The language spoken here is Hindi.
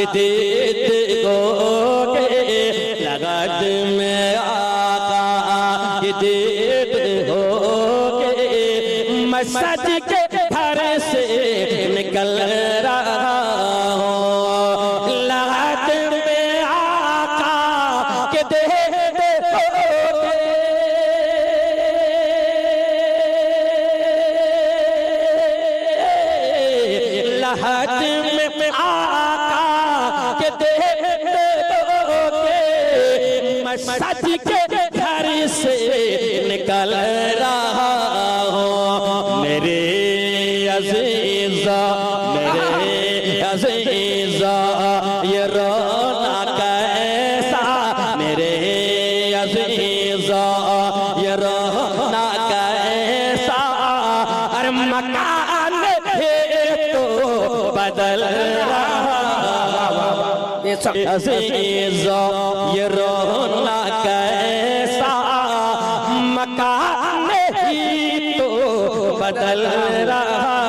ये देते होगे लगत में आका, ये देते होगे मैं सज के घर से निकल रहा हूँ। लगत में आका के देते होगे, लगत में आका के देते होगे मैं सज के घर से निकल रहा हूँ। मेरे अज़ीज़ा, मेरे अज़ीज़ा ये रोना कैसा, मेरे अज़ीज़ा ये रोना कैसा, अरे मकान है तो बदल रहा। अज़ीज़ा ये रोना कैसा, मकान ही तो बदल रहा।